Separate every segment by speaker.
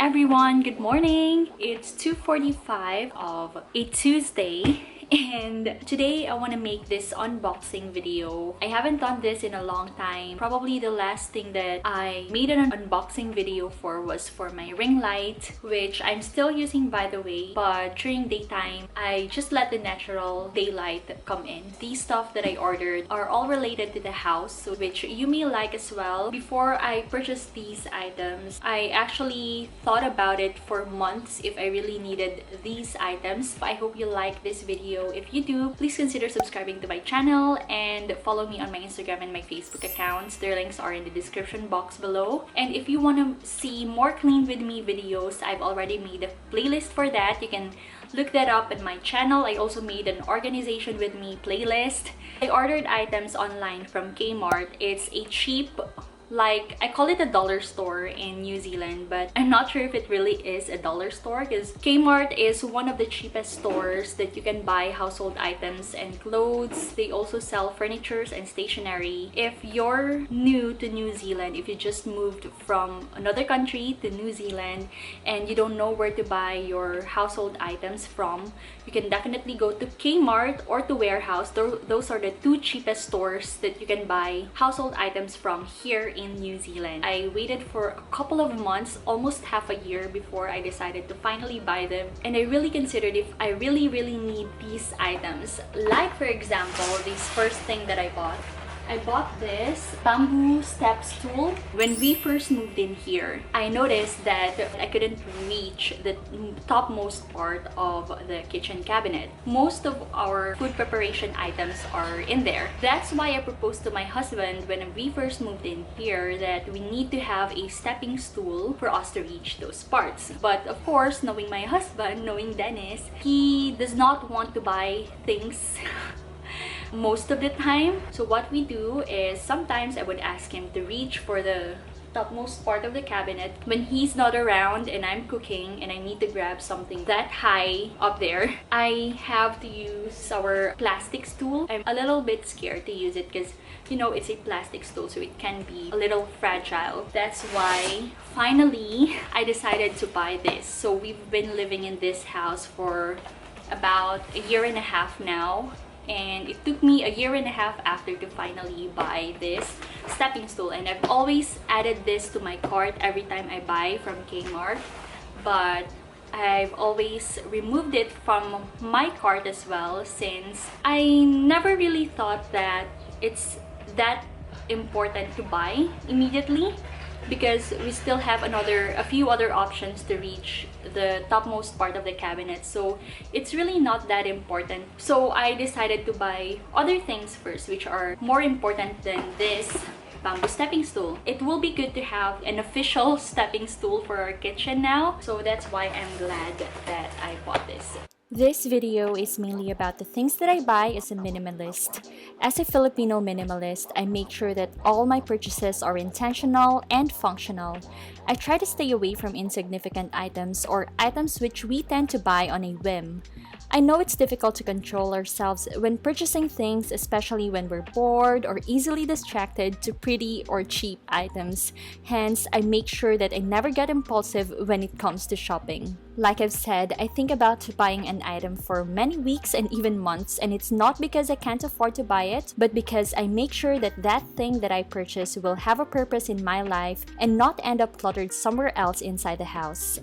Speaker 1: everyone, good morning. It's 2:45 of a Tuesday. And today I want to make this unboxing video. I haven't done this in a long time. Probably the last thing that I made an unboxing video for was for my ring light, which I'm still using by the way, but during daytime I just let the natural daylight come in. These stuff that I ordered are all related to the house, which you may like as well. Before I purchased these items, I actually thought about it for months if I really needed these items. I hope you like this video. If you do, please consider subscribing to my channel and follow me on my Instagram and my Facebook accounts. Their links are in the description box below. And if you want to see more clean with me videos, I've already made a playlist for that. You can look that up in my channel. I also made an organization with me playlist. I ordered items online from Kmart. It's a cheap, like, I call it a dollar store in New Zealand, but I'm not sure if it really is a dollar store because Kmart is one of the cheapest stores that you can buy household items and clothes. They also sell furnitures and stationery. If you're new to New Zealand, if you just moved from another country to New Zealand and you don't know where to buy your household items from, you can definitely go to Kmart or to Warehouse. Those are the two cheapest stores that you can buy household items from here in New Zealand. I waited for a couple of months, almost half a year, before I decided to finally buy them, and I really considered if I really need these items. Like for example, this first thing that I bought this bamboo step stool. When we first moved in here, I noticed that I couldn't reach the topmost part of the kitchen cabinet. Most of our food preparation items are in there. That's why I proposed to my husband when we first moved in here that we need to have a stepping stool for us to reach those parts. But of course, knowing my husband, knowing Dennis, he does not want to buy things most of the time. So what we do is sometimes I would ask him to reach for the topmost part of the cabinet when he's not around and I'm cooking and I need to grab something that high up there. I have to use our plastic stool. I'm a little bit scared to use it because, you know, it's a plastic stool, so it can be a little fragile. That's why finally I decided to buy this. So we've been living in this house for about a year and a half now, and it took me a year and a half after to finally buy this stepping stool. And I've always added this to my cart every time I buy from Kmart, but I've always removed it from my cart as well, since I never really thought that it's that important to buy immediately, because we still have a few other options to reach the topmost part of the cabinet, so it's really not that important. So I decided to buy other things first, which are more important than this bamboo stepping stool. It will be good to have an official stepping stool for our kitchen now, so that's why I'm glad that I bought this.
Speaker 2: This video is mainly about the things that I buy as a minimalist. As a Filipino minimalist, I make sure that all my purchases are intentional and functional. I try to stay away from insignificant items or items which we tend to buy on a whim. I know it's difficult to control ourselves when purchasing things, especially when we're bored or easily distracted to pretty or cheap items. Hence, I make sure that I never get impulsive when it comes to shopping. Like I've said, I think about buying an item for many weeks and even months, and it's not because I can't afford to buy it, but because I make sure that that thing that I purchase will have a purpose in my life and not end up cluttered somewhere else inside the house.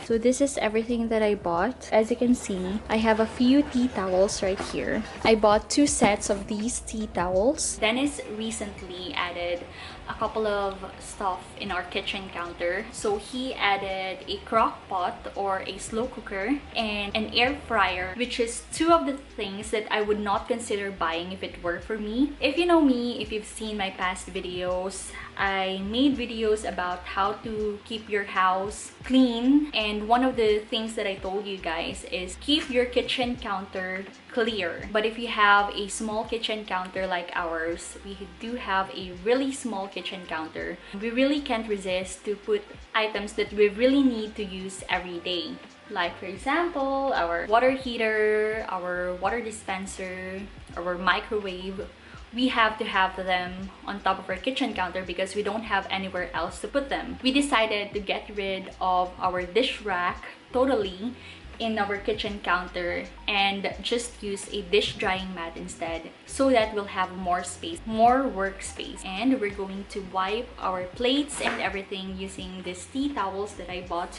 Speaker 1: So this is everything that I bought. As you can see, I have a few tea towels right here. I bought 2 sets of these tea towels. Dennis recently added a couple of stuff in our kitchen counter. So he added a crock pot or a slow cooker and an air fryer, which is 2 of the things that I would not consider buying if it were for me. If you know me, if you've seen my past videos, I made videos about how to keep your house clean, and one of the things that I told you guys is keep your kitchen counter clear. But if you have a small kitchen counter like ours, we do have a really small kitchen counter, we really can't resist to put items that we really need to use every day. Like for example, our water heater, our water dispenser, our microwave. We have to have them on top of our kitchen counter because we don't have anywhere else to put them. We decided to get rid of our dish rack totally in our kitchen counter and just use a dish drying mat instead, so that we'll have more space, more workspace. And we're going to wipe our plates and everything using these tea towels that I bought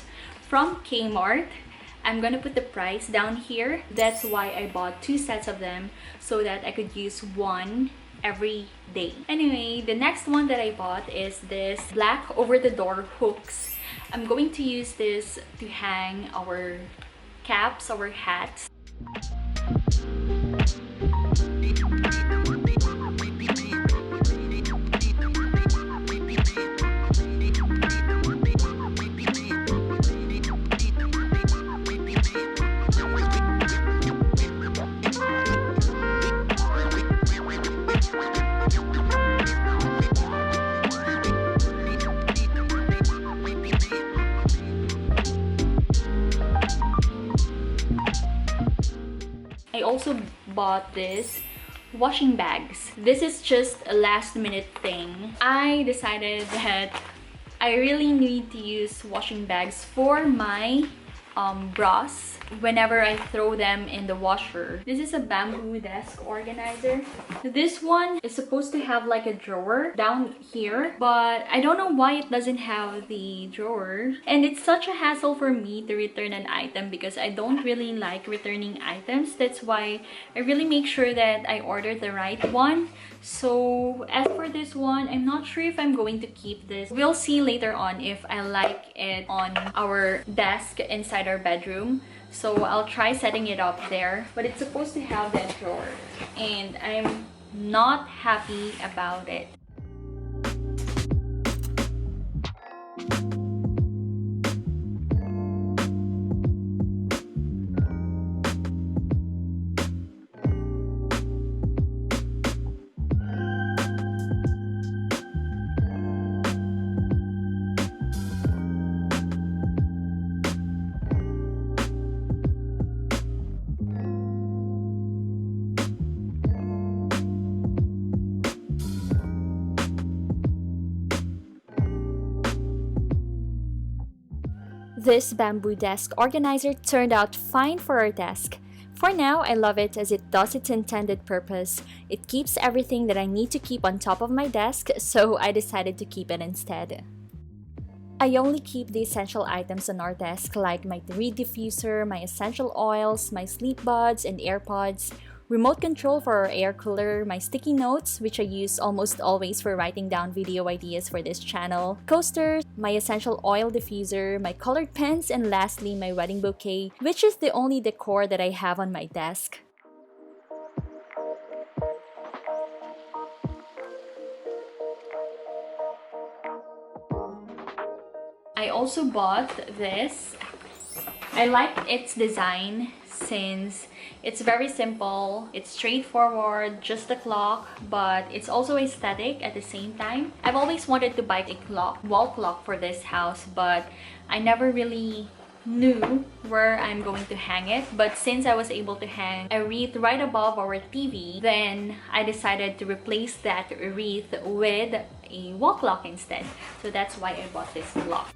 Speaker 1: from Kmart. I'm gonna put the price down here. That's why I bought 2 sets of them, so that I could use one every day. Anyway, the next one that I bought is this black over-the-door hooks. I'm going to use this to hang our caps, our hats. I also bought this washing bags. This is just a last minute thing. I decided that I really need to use washing bags for my bras whenever I throw them in the washer. This is a bamboo desk organizer. This one is supposed to have like a drawer down here, but I don't know why it doesn't have the drawer. And it's such a hassle for me to return an item because I don't really like returning items. That's why I really make sure that I order the right one. So as for this one, I'm not sure if I'm going to keep this. We'll see later on if I like it on our desk inside our bedroom. So I'll try setting it up there, but it's supposed to have that drawer and I'm not happy about it.
Speaker 2: This bamboo desk organizer turned out fine for our desk. For now, I love it as it does its intended purpose. It keeps everything that I need to keep on top of my desk, so I decided to keep it instead. I only keep the essential items on our desk like my reed diffuser, my essential oils, my sleep buds and AirPods, remote control for our air cooler, my sticky notes, which I use almost always for writing down video ideas for this channel, coasters, my essential oil diffuser, my colored pens, and lastly, my wedding bouquet, which is the only decor that I have on my desk.
Speaker 1: I also bought this. I like its design since it's very simple, it's straightforward, just a clock, but it's also aesthetic at the same time. I've always wanted to buy a clock, wall clock for this house, but I never really knew where I'm going to hang it. But since I was able to hang a wreath right above our TV, then I decided to replace that wreath with a wall clock instead. So that's why I bought this clock.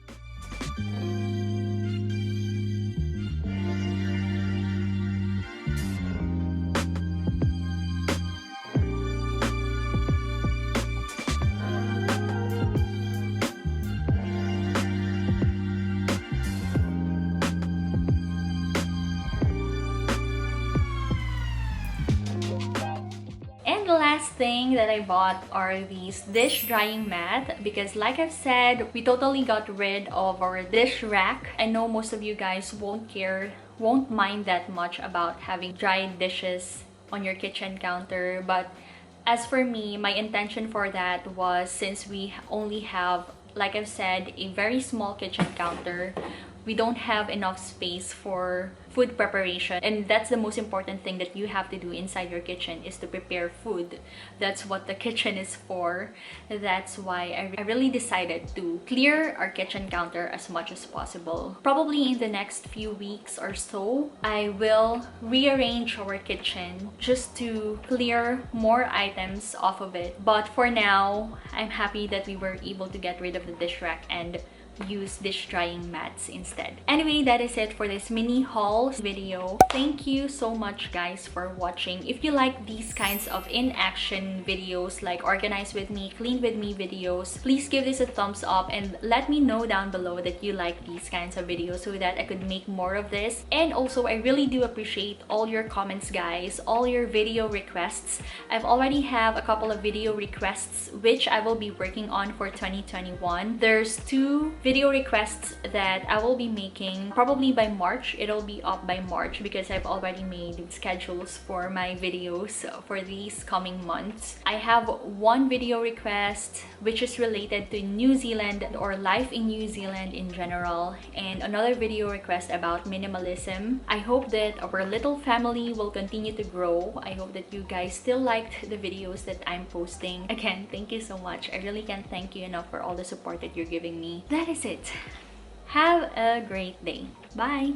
Speaker 1: And the last thing that I bought are these dish drying mat, because like I've said, we totally got rid of our dish rack. I know most of you guys won't mind that much about having dried dishes on your kitchen counter, but as for me, my intention for that was, since we only have, like I've said, a very small kitchen counter, we don't have enough space for food preparation, and that's the most important thing that you have to do inside your kitchen, is to prepare food. That's what the kitchen is for. That's why I really decided to clear our kitchen counter as much as possible. Probably in the next few weeks or so, I will rearrange our kitchen just to clear more items off of it. But for now, I'm happy that we were able to get rid of the dish rack and use dish drying mats instead. Anyway, that is it for this mini haul video. Thank you so much guys for watching. If you like these kinds of in-action videos, like organize with me, clean with me videos, please give this a thumbs up and let me know down below that you like these kinds of videos so that I could make more of this. And also, I really do appreciate all your comments guys, all your video requests. I've already have a couple of video requests which I will be working on for 2021. There's 2 video requests that I will be making probably by March. It'll be up by March because I've already made schedules for my videos for these coming months. I have 1 video request which is related to New Zealand or life in New Zealand in general, and another video request about minimalism. I hope that our little family will continue to grow. I hope that you guys still liked the videos that I'm posting. Again, thank you so much. I really can't thank you enough for all the support that you're giving me. That is it. Have a great day. Bye.